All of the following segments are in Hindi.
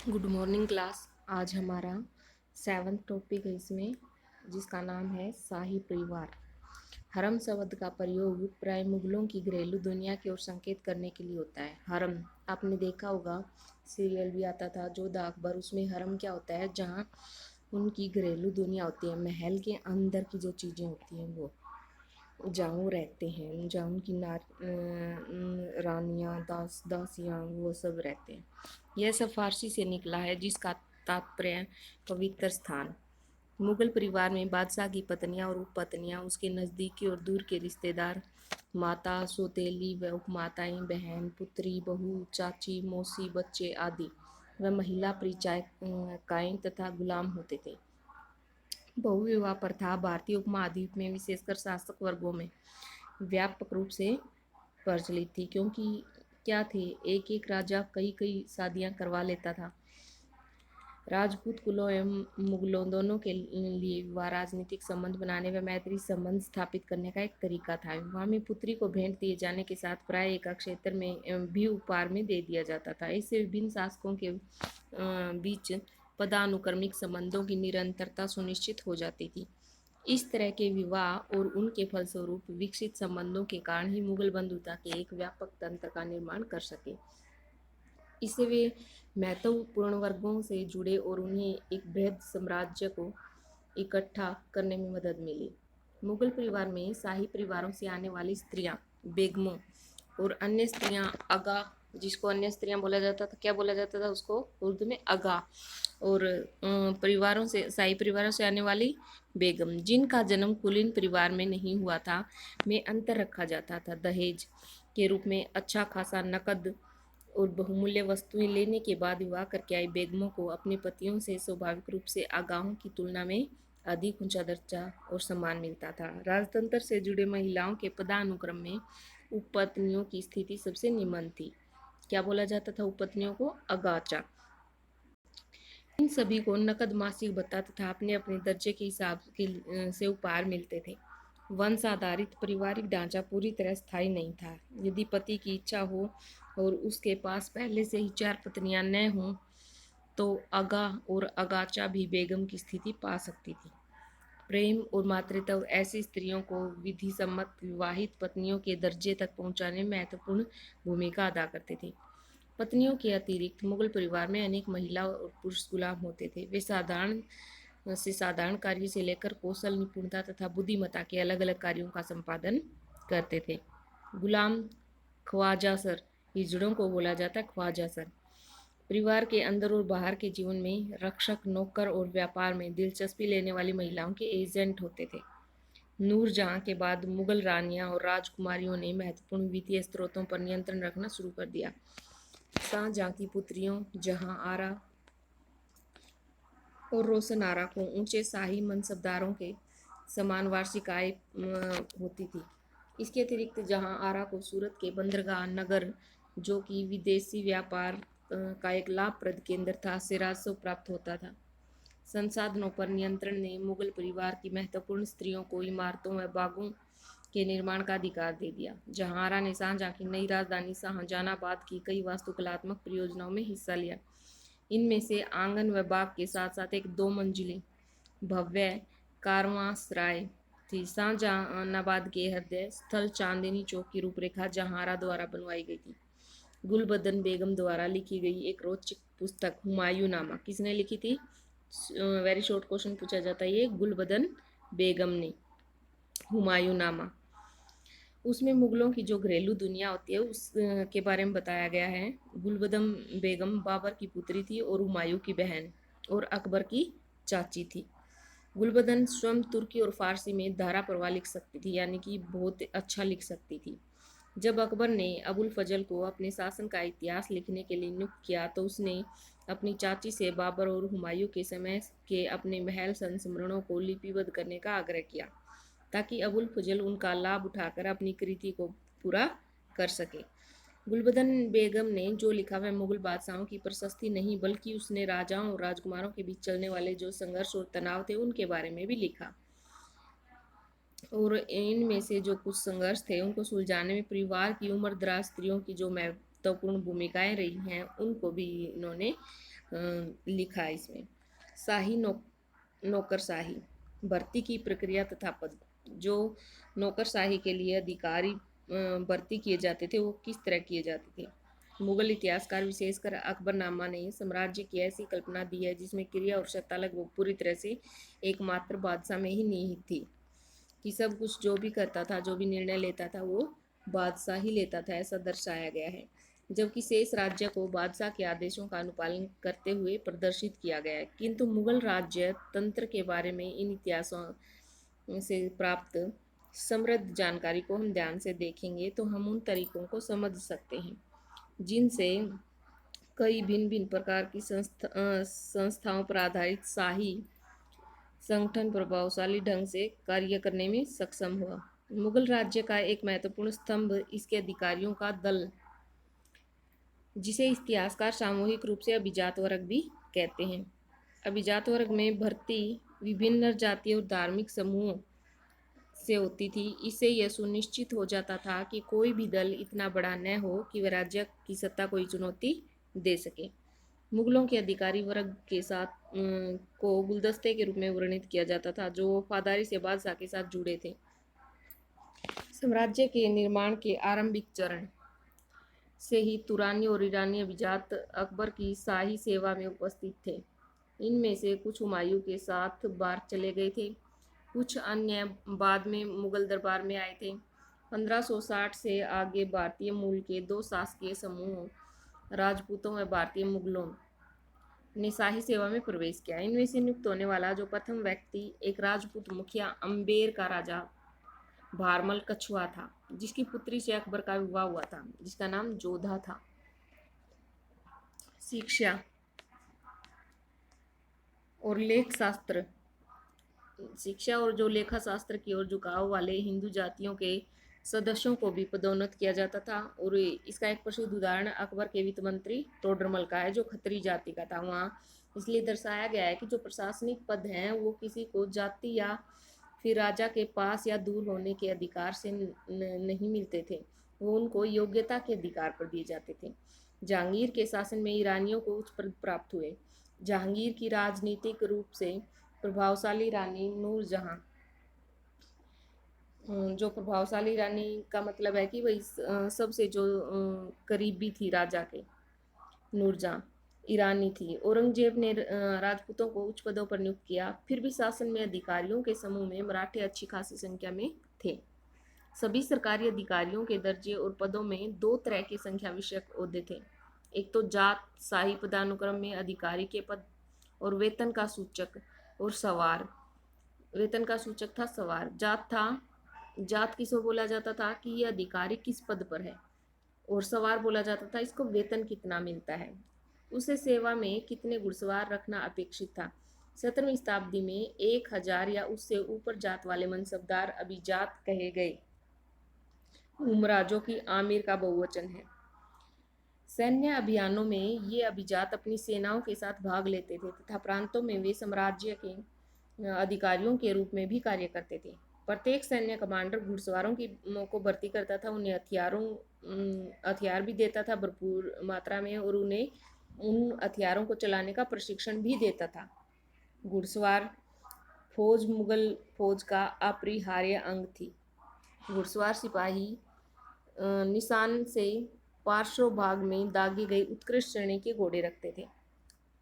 Good morning class. आज हमारा 7th टॉपिक है इसमें, जिसका नाम है शाही परिवार। हरम शब्द का प्रयोग प्राय मुगलों की घरेलू दुनिया की ओर संकेत करने के लिए होता है। हरम आपने देखा होगा, सीरियल भी आता था जो द अकबर, उसमें हरम क्या होता है, जहाँ उनकी घरेलू दुनिया होती है, महल के अंदर की जो चीज़ें होती हैं वो, जहाँ वो रहते हैं, जहाँ उनकी रानियाँ, दासियाँ वो सब रहते हैं। यह सब फारसी से निकला है, जिसका तात्पर्य पवित्र स्थान। मुगल परिवार में बादशाह की पत्नियां और उपपत्नियां, उसके नज़दीकी और दूर के रिश्तेदार, माता, सौतेली व उपमाताएं, बहन, पुत्री, बहू, चाची, मौसी, बच्चे आदि व महिला परिचारिकाएं तथा गुलाम होते थे। बहुविवाह प्रथा भारतीय उपमहाद्वीप में विशेषकर शासक वर्गों में व्यापक रूप से प्रचलित थी, क्योंकि क्या थे, एक एक राजा कई कई शादियां करवा लेता था। राजपूत कुलों एवं मुगलों दोनों के लिए विवाह राजनीतिक संबंध बनाने व मैत्री संबंध स्थापित करने का एक तरीका था। विवाह में पुत्री को भेंट दिए जाने के साथ प्राय एक क्षेत्र में भी उपहार में दे दिया जाता था। इससे विभिन्न शासकों के बीच पदानुक्रमिक संबंधों की निरंतरता सुनिश्चित हो जाती थी। इस तरह के विवाह और उनके फलस्वरूप विकसित संबंधों के कारण ही मुगल बंधुता के एक व्यापक तंत्र का निर्माण कर सके। इससे वे महत्वपूर्ण वर्गों से जुड़े और उन्हें एक बृहद साम्राज्य को इकट्ठा करने में मदद मिली। मुगल परिवार में शाही परिवारों से आने वाली स्त्रियां बेगमों और अन्य स्त्रियां अगा, जिसको अन्य स्त्रियां बोला जाता था, क्या बोला जाता था उसको उर्दू में, अगा, और परिवारों से, शाही परिवारों से आने वाली बेगम, जिनका जन्म कुलीन परिवार में नहीं हुआ था, में अंतर रखा जाता था। दहेज के रूप में अच्छा खासा नकद और बहुमूल्य वस्तुएं लेने के बाद विवाह करके आई बेगमों को अपने पतियों से स्वाभाविक रूप से आगाहों की तुलना में अधिक ऊंचा दर्जा और सम्मान मिलता था। राजतंत्र से जुड़े महिलाओं के पदानुक्रम में उपपत्नियों की स्थिति सबसे निम्न थी। क्या बोला जाता था उपपत्नियों को? अगाचा। इन सभी को नकद मासिक भत्ता तथा अपने अपने दर्जे के हिसाब से उपहार मिलते थे। वंश आधारित पारिवारिक ढांचा पूरी तरह स्थायी नहीं था। यदि पति की इच्छा हो और उसके पास पहले से ही 4 पत्नियां न हों, तो अगा और अगाचा भी बेगम की स्थिति पा सकती थी। प्रेम और मातृत्व ऐसी स्त्रियों को विधि सम्मत विवाहित पत्नियों के दर्जे तक पहुंचाने में महत्वपूर्ण भूमिका अदा करते थे। पत्नियों के अतिरिक्त मुगल परिवार में अनेक महिला और पुरुष गुलाम होते थे। वे साधारण कार्य से लेकर कौशल, निपुणता तथा बुद्धिमत्ता के अलग अलग कार्यों का संपादन करते थे। गुलाम ख्वाजासर, हिजड़ों को बोला जाता है ख्वाजासर, परिवार के अंदर और बाहर के जीवन में रक्षक, नौकर और व्यापार में दिलचस्पी लेने वाली महिलाओं के एजेंट होते थे। नूरजहां के बाद मुगल रानियां और राजकुमारियों ने महत्वपूर्ण वित्तीय स्रोतों पर नियंत्रण रखना शुरू कर दिया। शाहजहां की पुत्रियों जहां आरा और रोशन आरा को ऊंचे शाही मनसबदारों के समान वार्षिक आय होती थी। इसके अतिरिक्त जहां आरा को सूरत के बंदरगाह नगर, जो कि विदेशी व्यापार का एक लाभप्रद केंद्र था, से राजस्व प्राप्त होता था। संसाधनों पर नियंत्रण ने मुगल परिवार की महत्वपूर्ण स्त्रियों को इमारतों व बागों के निर्माण का अधिकार दे दिया। जहांआरा ने शाहजहां की नई राजधानी शाहजहानाबाद की कई वास्तुकलात्मक परियोजनाओं में हिस्सा लिया। इनमें से आंगन व बाग के साथ साथ एक 2 मंजिली भव्य कारवांसराय थी। शाहजहानाबाद के हृदय स्थल चांदनी चौक की रूपरेखा जहांआरा द्वारा बनवाई गई थी। गुलबदन बेगम द्वारा लिखी गई एक रोचक पुस्तक हुमायूं नामा किसने लिखी थी? वेरी शॉर्ट क्वेश्चन पूछा जाता है ये, गुलबदन बेगम ने हुमायूं नामा। उसमें मुगलों की जो घरेलू दुनिया होती है उस के बारे में बताया गया है। गुलबदन बेगम बाबर की पुत्री थी और हुमायूं की बहन और अकबर की चाची थी। गुलबदन स्वयं तुर्की और फारसी में धारा प्रवाह लिख सकती थी, यानी कि बहुत अच्छा लिख सकती थी। जब अकबर ने अबुल फजल को अपने शासन का इतिहास लिखने के लिए नियुक्त किया, तो उसने अपनी चाची से बाबर और हुमायूं के समय के अपने महल संस्मरणों को लिपिबद्ध करने का आग्रह किया, ताकि अबुल फजल उनका लाभ उठाकर अपनी कृति को पूरा कर सके। गुलबदन बेगम ने जो लिखा वह मुगल बादशाहों की प्रशस्ति नहीं, बल्कि उसने राजाओं और राजकुमारों के बीच चलने वाले जो संघर्ष और तनाव थे उनके बारे में भी लिखा। और इनमें से जो कुछ संघर्ष थे उनको सुलझाने में परिवार की उम्रदराज स्त्रियों की जो महत्वपूर्ण भूमिकाएं रही हैं उनको भी इन्होंने लिखा है इसमें। शाही नौकरशाही, भर्ती की प्रक्रिया तथा पद। जो नौकरशाही के लिए अधिकारी भर्ती किए जाते थे वो किस तरह किए जाते थे। मुगल इतिहासकार विशेषकर अकबरनामा ने साम्राज्य की ऐसी कल्पना दी है जिसमें क्रिया और सत्ता लगभग पूरी तरह से एकमात्र बादशाह में ही निहित थी, कि सब कुछ जो भी करता था, जो भी निर्णय लेता था, वो बादशाह ही लेता था, ऐसा दर्शाया गया है। जबकि शेष राज्य को बादशाह के आदेशों का अनुपालन करते हुए प्रदर्शित किया गया है। किंतु मुगल राज्य तंत्र के बारे में इन इतिहासों से प्राप्त समृद्ध जानकारी को हम ध्यान से देखेंगे तो हम उन तरीकों को समझ सकते हैं जिनसे कई भिन्न भिन्न प्रकार की संस्थाओं पर आधारित शाही संगठन प्रभावशाली ढंग से कार्य करने में सक्षम हुआ। मुगल राज्य का एक महत्वपूर्ण स्तंभ इसके अधिकारियों का दल, जिसे इतिहासकार सामूहिक रूप से अभिजात वर्ग भी कहते हैं। अभिजात वर्ग में भर्ती विभिन्न जातीय और धार्मिक समूहों से होती थी। इससे यह सुनिश्चित हो जाता था कि कोई भी दल इतना बड़ा न हो कि वह राज्य की सत्ता को चुनौती दे सके। मुगलों के अधिकारी वर्ग के साथ को गुलदस्ते के रूप में वर्णित किया जाता था, जो वफादारी से बादशाह के साथ जुड़े थे। साम्राज्य के निर्माण के आरंभिक चरण से ही तुरानी और ईरानी अभिजात अकबर की शाही सेवा में उपस्थित थे। इनमें से कुछ हुमायूं के साथ बार चले गए थे, कुछ अन्य बाद में मुगल दरबार में आए थे। 1560 से आगे भारतीय मूल के दो शासकीय समूहों, राजपूतों व भारतीय मुगलों, ने शाही सेवा में प्रवेश किया। इनमें से नियुक्त होने वाला जो प्रथम व्यक्ति एक राजपूत मुखिया अम्बेर का राजा भारमल कछुआ था, जिसकी पुत्री से अकबर का विवाह हुआ था, जिसका नाम जोधा था। शिक्षा और लेख शास्त्र, शिक्षा और जो लेखा शास्त्र की ओर झुकाव वाले हिंदू जातियों के सदस्यों को भी पदोन्नत किया जाता था। और इसका एक प्रसिद्ध उदाहरण अकबर के वित्त मंत्री टोडरमल का है, जो खत्री जाति का था। वहाँ इसलिए दर्शाया गया है कि जो प्रशासनिक पद हैं वो किसी को जाति या फिर राजा के पास या दूर होने के अधिकार से नहीं मिलते थे, वो उनको योग्यता के अधिकार पर दिए जाते थे। जहांगीर के शासन में ईरानियों को उच्च पद प्राप्त हुए। जहांगीर की राजनीतिक रूप से प्रभावशाली रानी नूरजहां, जो प्रभावशाली रानी का मतलब है कि वही सबसे जो करीबी थी राजा के, नूरजहां ईरानी थी। औरंगजेब ने राजपूतों को उच्च पदों पर नियुक्त किया। फिर भी शासन में अधिकारियों के समूह में मराठे अच्छी खासी संख्या में थे। सभी सरकारी अधिकारियों के दर्जे और पदों में दो तरह के संख्या विषयक ओहदे थे। एक तो जात शाही पदानुक्रम में अधिकारी के पद, और वेतन का सूचक और सवार। वेतन का सूचक था सवार। जात किसको बोला जाता था कि ये अधिकारी किस पद पर है, और सवार बोला जाता था इसको वेतन कितना मिलता है, उसे सेवा में कितने घुड़सवार रखना अपेक्षित था। 17वीं शताब्दी में 1000 या उससे ऊपर जात वाले मनसबदार अभिजात कहे गए। उमरा, जो कि आमिर का बहुवचन है। सैन्य अभियानों में ये अभिजात अपनी सेनाओं के साथ भाग लेते थे तथा प्रांतों में वे साम्राज्य के अधिकारियों के रूप में भी कार्य करते थे। प्रत्येक सैन्य कमांडर घुड़सवारों की को भर्ती करता था, उन्हें हथियार भी देता था भरपूर मात्रा में, और उन्हें उन हथियारों को चलाने का प्रशिक्षण भी देता था। घुड़सवार फौज मुगल फौज का अपरिहार्य अंग थी। घुड़सवार सिपाही निशान से पार्श्व भाग में दागे गए उत्कृष्ट श्रेणी के घोड़े रखते थे।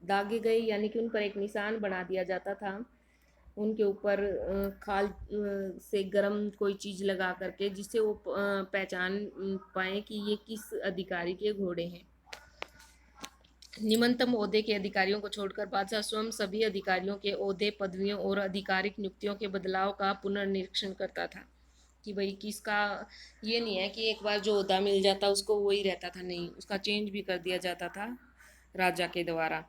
दागे गए यानी कि उन पर एक निशान बना दिया जाता था, उनके ऊपर खाल से गर्म कोई चीज़ लगा करके, जिससे वो पहचान पाए कि ये किस अधिकारी के घोड़े हैं। निम्नतम ओहदे के अधिकारियों को छोड़कर बादशाह स्वयं सभी अधिकारियों के ओहदे, पदवियों और आधिकारिक नियुक्तियों के बदलाव का पुनर्निरीक्षण करता था, कि भाई किसका, ये नहीं है कि एक बार जो ओहदा मिल जाता उसको वही रहता था, नहीं, उसका चेंज भी कर दिया जाता था राजा के द्वारा।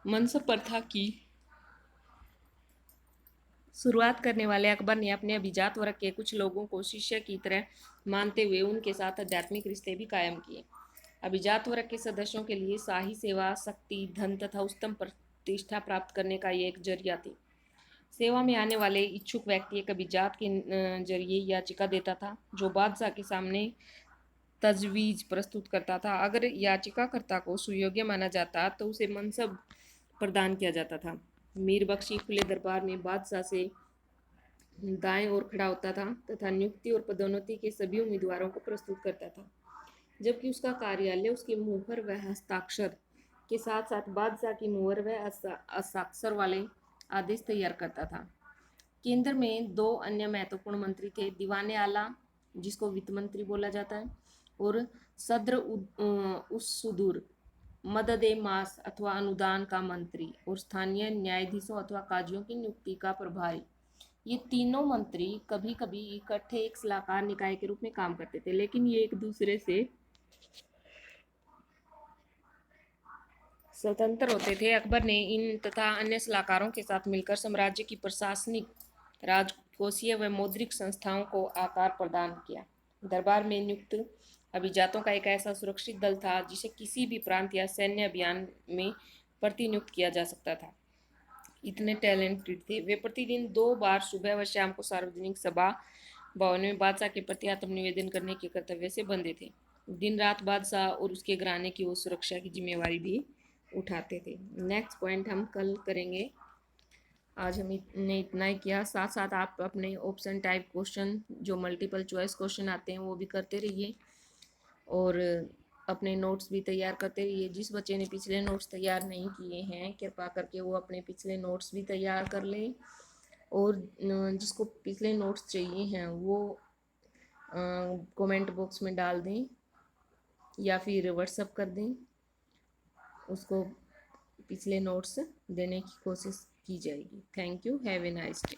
मनसब प्रथा की शुरुआत करने वाले अकबर ने अपने अभिजात वर्ग के कुछ लोगों को शिष्य की तरह मानते हुए उनके साथ आध्यात्मिक रिश्ते भी कायम किए। अभिजात वर्ग के सदस्यों के लिए शाही सेवा शक्ति, धन तथा उत्तम प्रतिष्ठा प्राप्त करने का ये एक जरिया थी। सेवा में आने वाले इच्छुक व्यक्ति एक अभिजात के जरिए याचिका देता था, जो बादशाह के सामने तजवीज़ प्रस्तुत करता था। अगर याचिकाकर्ता को सुयोग्य माना जाता तो उसे मनसब प्रदान किया जाता था। मीर बख्शी खुले दरबार में बादशाह से दाएं ओर खड़ा होता था तथा नियुक्ति और पदोन्नति के सभी उम्मीदवारों को प्रस्तुत करता था, जबकि उसका कार्यालय उसके मुहर व हस्ताक्षर के साथ साथ बादशाह की मुहर व हस्ताक्षर वाले आदेश तैयार करता था। केंद्र में दो अन्य महत्वपूर्ण मंत्री थे, दीवाने आला जिसको वित्त मंत्री बोला जाता है और सद्र उस सुदूर मदद ए मास अथवा अनुदान का मंत्री और स्थानीय न्यायाधीशों अथवा काजियों की नियुक्ति का प्रभारी। ये तीनों मंत्री कभी कभी इकट्ठे एक सलाहकार निकाय के रूप में काम करते थे, लेकिन ये एक दूसरे से स्वतंत्र होते थे। अकबर ने इन तथा अन्य सलाहकारों के साथ मिलकर साम्राज्य की प्रशासनिक, राजकोषीय व मौद्रिक संस्थाओं को आकार प्रदान किया। दरबार में नियुक्त अभिजातों का एक ऐसा सुरक्षित दल था जिसे किसी भी प्रांत या सैन्य अभियान में प्रतिनियुक्त किया जा सकता था। इतने टैलेंटेड थे वे। प्रतिदिन 2 बार सुबह व शाम को सार्वजनिक सभा भवन में बादशाह के प्रति आत्मनिवेदन करने के कर्तव्य से बंधे थे। दिन रात बादशाह और उसके घराने की वो सुरक्षा की जिम्मेवारी भी उठाते थे। नेक्स्ट पॉइंट हम कल करेंगे। आज हमने इतना ही किया। साथ साथ आप अपने ऑप्शन टाइप क्वेश्चन जो मल्टीपल चॉइस क्वेश्चन आते हैं वो भी करते रहिए और अपने नोट्स भी तैयार करते रहिए। जिस बच्चे ने पिछले नोट्स तैयार नहीं किए हैं कृपया करके वो अपने पिछले नोट्स भी तैयार कर लें और जिसको पिछले नोट्स चाहिए हैं वो कमेंट बॉक्स में डाल दें या फिर व्हाट्सअप कर दें, उसको पिछले नोट्स देने की कोशिश की जाएगी। Thank you, have a nice day.